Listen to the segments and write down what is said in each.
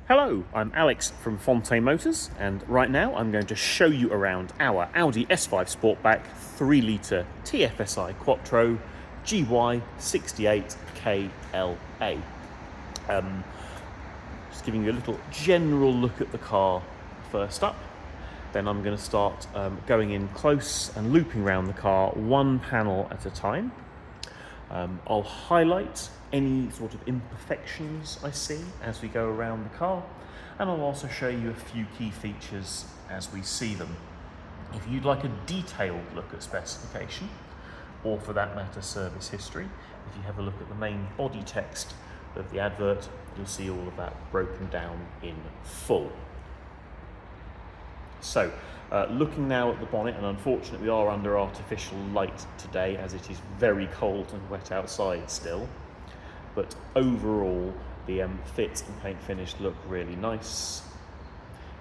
Hello, I'm Alex from Fontaine Motors, and right now I'm going to show you around our Audi S5 Sportback 3 litre TFSI Quattro GY68KLA. Just giving you a little general look at the car first up. Then I'm going to start going in close and looping around the car one panel at a time. I'll highlight any sort of imperfections I see as we go around the car, and I'll also show you a few key features as we see them. If you'd like a detailed look at specification, or for that matter service history, if you have a look at the main body text of the advert, you'll see all of that broken down in full. So, looking now at the bonnet, and unfortunately we are under artificial light today as it is very cold and wet outside still, but overall the fit and paint finish look really nice.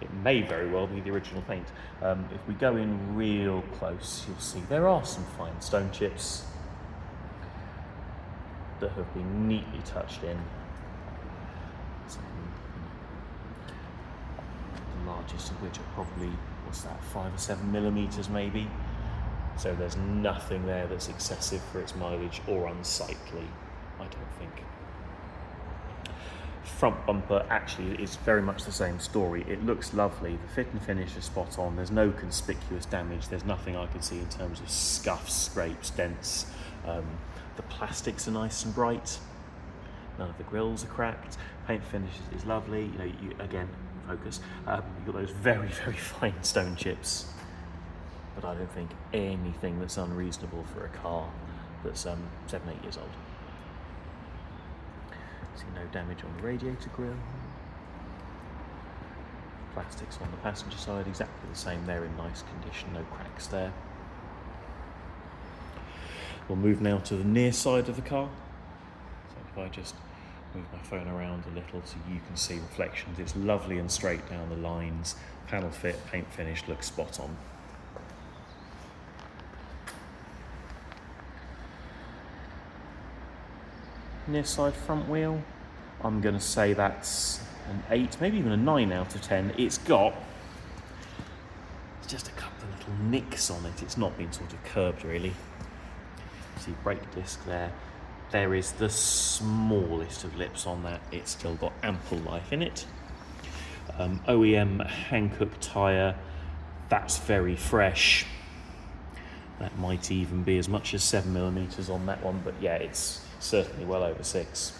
It may very well be the original paint. If we go in real close, you'll see there are some fine stone chips that have been neatly touched in. The largest of which are probably, what's that, 5 or 7 millimeters maybe. So there's nothing there that's excessive for its mileage or unsightly, I don't think. Front bumper actually is very much the same story. It looks lovely. The fit and finish is spot on. There's no conspicuous damage. There's nothing I can see in terms of scuffs, scrapes, dents. The plastics are nice and bright. None of the grills are cracked. Paint finish is lovely. You know, again, focus. You've got those very, very fine stone chips. But I don't think anything that's unreasonable for a car that's 7, 8 years old. See no damage on the radiator grille. Plastics on the passenger side, exactly the same. They're in nice condition, no cracks there. We'll move now to the near side of the car. So if I just move my phone around a little so you can see reflections, it's lovely and straight down the lines. Panel fit, paint finish looks spot on. Near side front wheel, I'm going to say that's an 8, maybe even a 9 out of 10. It's got just a couple of little nicks on it. It's not been sort of curbed really. See brake disc there. There is the smallest of lips on that. It's still got ample life in it. OEM Hankook tyre, that's very fresh. That might even be as much as 7 millimeters on that one, but yeah, it's certainly well over 6.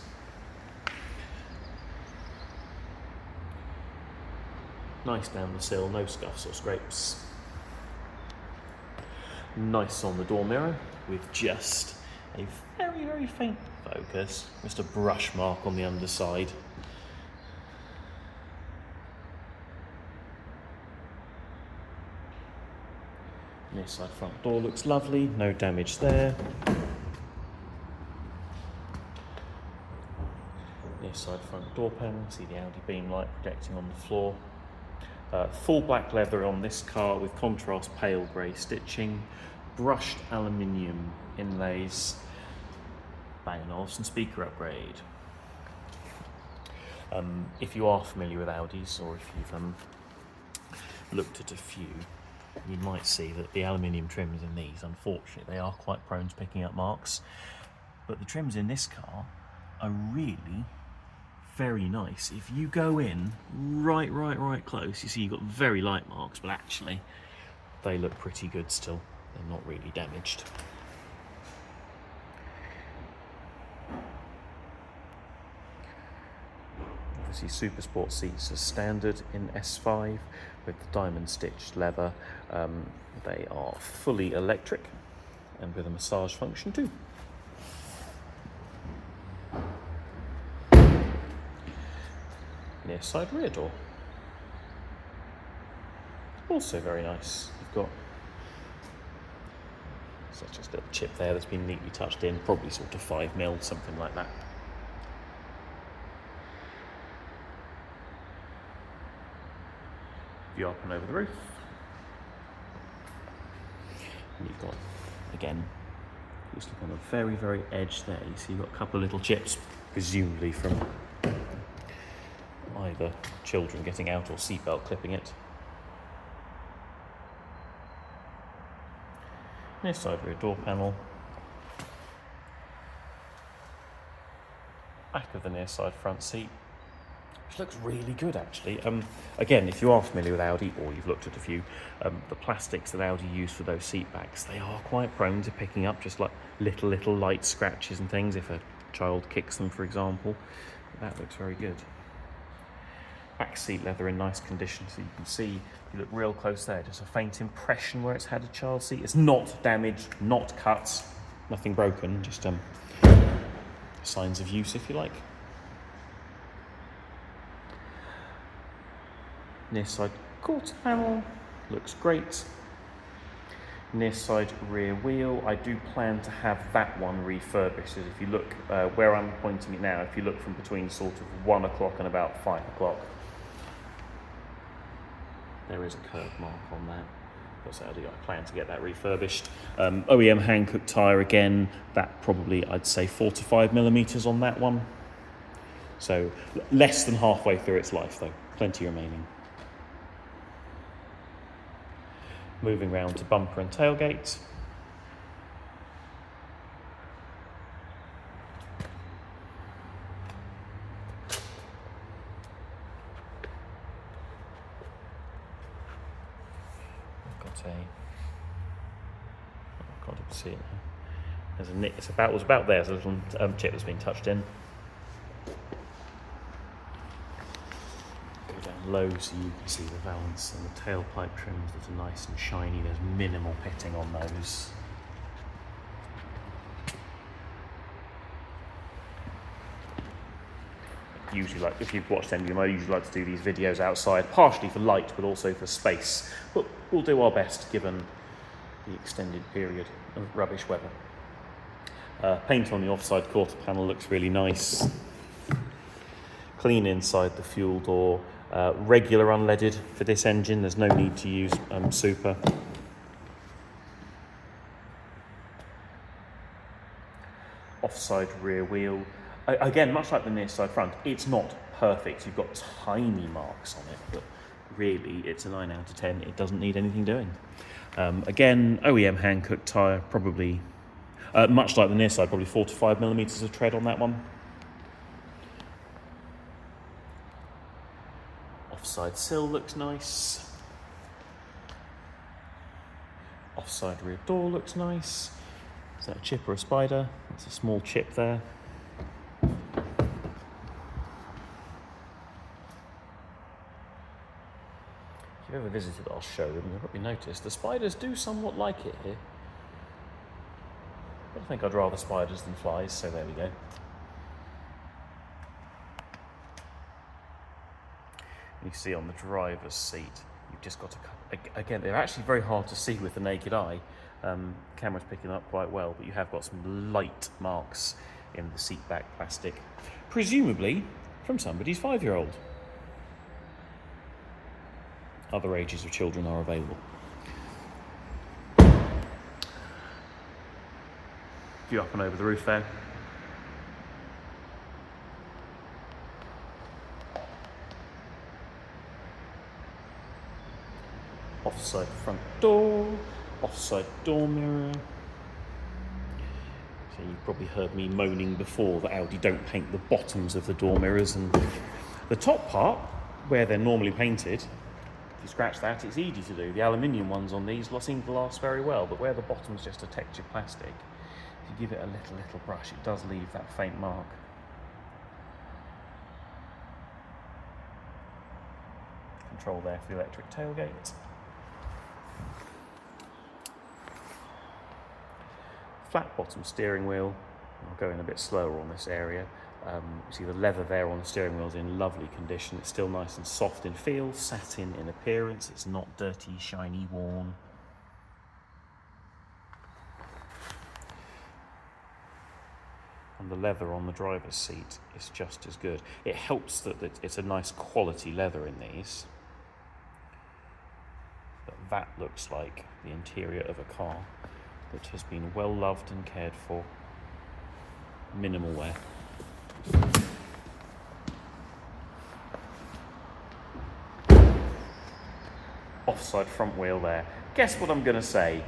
Nice down the sill, no scuffs or scrapes. Nice on the door mirror with just a very, very faint focus, just a brush mark on the underside. This side front door looks lovely, no damage there. This side front door panel, see the Audi beam light projecting on the floor. Full black leather on this car with contrast pale grey stitching, brushed aluminium inlays, Bang & Olufsen speaker upgrade. If you are familiar with Audis, or if you've looked at a few, you might see that the aluminium trims in these, unfortunately, they are quite prone to picking up marks. But the trims in this car are really very nice. If you go in right close, you see you've got very light marks, but actually they look pretty good still. They're not really damaged. Obviously Super Sport seats are standard in S5 with the diamond stitched leather. They are fully electric and with a massage function too. Near side rear door, also very nice. You've got such a little chip there that's been neatly touched in, probably sort of 5 mil, something like that. View up and over the roof, and you've got, again, just look on the very, very edge there. You see you've got a couple of little chips, presumably from either either children getting out or seatbelt clipping it. Near side rear door panel. Back of the near side front seat, which looks really good actually. Again, if you are familiar with Audi, or you've looked at a few, the plastics that Audi use for those seat backs, they are quite prone to picking up just like little light scratches and things if a child kicks them, for example. That looks very good. Back seat leather in nice condition, so you can see, if you look real close there, just a faint impression where it's had a child seat. It's not damaged, not cut, nothing broken, just signs of use, if you like. Near side quarter panel looks great. Near side rear wheel, I do plan to have that one refurbished. If you look where I'm pointing it now, if you look from between sort of 1 o'clock and about 5 o'clock, there is a curb mark on that. I plan to get that refurbished. OEM hand-cooked tyre again, that probably I'd say 4 to 5 millimetres on that one. So less than halfway through its life though, plenty remaining. Moving round to bumper and tailgate. I can't even see it now. There's a nick. It was about there. There's a little chip that's been touched in. Go down low so you can see the valance and the tailpipe trims that are nice and shiny. There's minimal pitting on those. Usually, like if you've watched any of them, I usually like to do these videos outside, partially for light, but also for space. But we'll do our best given the extended period of rubbish weather. Paint on the offside quarter panel looks really nice. Clean inside the fuel door. Regular unleaded for this engine. There's no need to use super. Offside rear wheel. Again, much like the near side front, it's not perfect. You've got tiny marks on it, but really it's a 9 out of 10. It doesn't need anything doing. Again, OEM hand-cooked tyre, probably, much like the near side, probably 4 to 5 millimetres of tread on that one. Offside sill looks nice. Offside rear door looks nice. Is that a chip or a spider? That's a small chip there. If you've ever visited our showroom, you'll probably notice the spiders do somewhat like it here. But I think I'd rather spiders than flies, so there we go. You see on the driver's seat, you've just got a couple, again, they're actually very hard to see with the naked eye. Camera's picking up quite well, but you have got some light marks in the seat back plastic, presumably from somebody's 5-year-old. Other ages of children are available. View up and over the roof there. Offside front door, offside door mirror. So you've probably heard me moaning before that Audi don't paint the bottoms of the door mirrors, and the top part, where they're normally painted, if you scratch that, it's easy to do. The aluminium ones on these seem to last very well, but where the bottom's just a textured plastic, if you give it a little brush, it does leave that faint mark. Control there for the electric tailgate. Flat bottom steering wheel. I'll go in a bit slower on this area. You see the leather there on the steering wheel is in lovely condition. It's still nice and soft in feel, satin in appearance. It's not dirty, shiny, worn. And the leather on the driver's seat is just as good. It helps that it's a nice quality leather in these. But that looks like the interior of a car that has been well loved and cared for. Minimal wear. offside front wheel there. Guess what I'm going to say?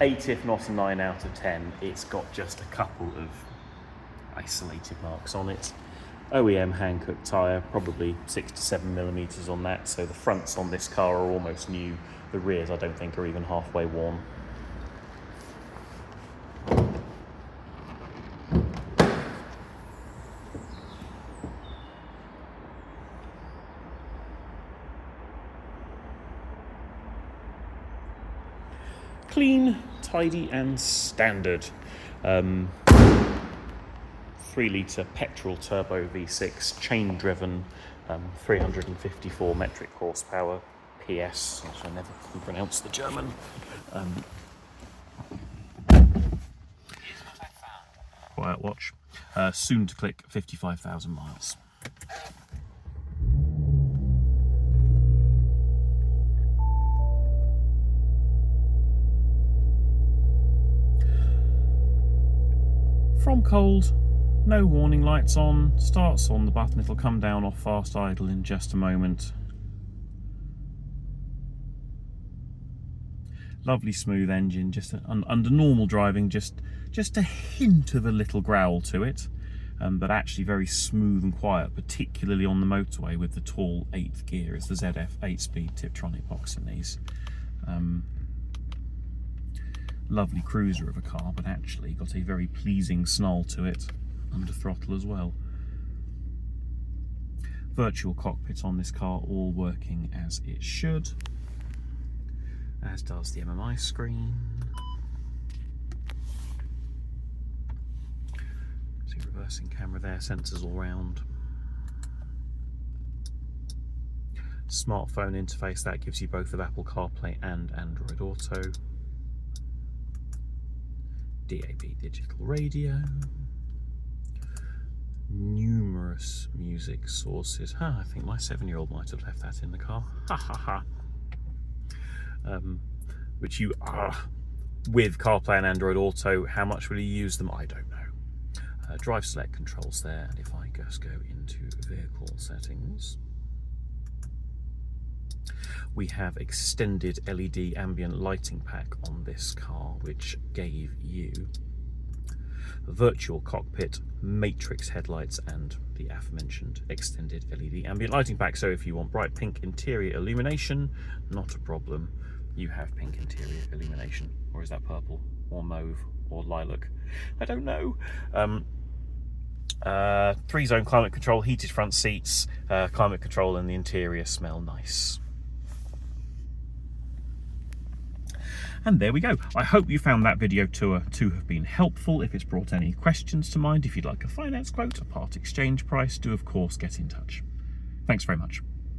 8 if not a 9 out of 10. It's got just a couple of isolated marks on it. OEM hand-cooked tyre, probably 6 to 7 millimeters on that, so the fronts on this car are almost new. The rears I don't think are even halfway worn. Clean, tidy and standard. 3-litre petrol turbo V6, chain driven, 354 metric horsepower, PS, which I never can pronounce the German. Quiet watch. Soon to click 55,000 miles. From cold, no warning lights on, starts on the button, it'll come down off fast idle in just a moment. Lovely smooth engine, just under normal driving, just a hint of a little growl to it, but actually very smooth and quiet, particularly on the motorway with the tall 8th gear. It's the ZF 8-speed Tiptronic box in these. Lovely cruiser of a car, but actually got a very pleasing snarl to it under throttle as well. Virtual cockpit on this car, all working as it should, as does the MMI screen. See reversing camera there, sensors all round. Smartphone interface, that gives you both of Apple CarPlay and Android Auto. DAB digital radio, numerous music sources. I think my 7-year-old might have left that in the car. Which you are with CarPlay and Android Auto. How much will you use them? I don't know. Drive select controls there, and if I just go into vehicle settings, we have extended LED ambient lighting pack on this car, which gave you virtual cockpit, matrix headlights, and the aforementioned extended LED ambient lighting pack. So if you want bright pink interior illumination, not a problem. You have pink interior illumination. Or is that purple or mauve or lilac? I don't know. 3-zone climate control, heated front seats, climate control, and the interior smell nice. And there we go. I hope you found that video tour to have been helpful. If it's brought any questions to mind, if you'd like a finance quote, a part exchange price, do of course get in touch. Thanks very much.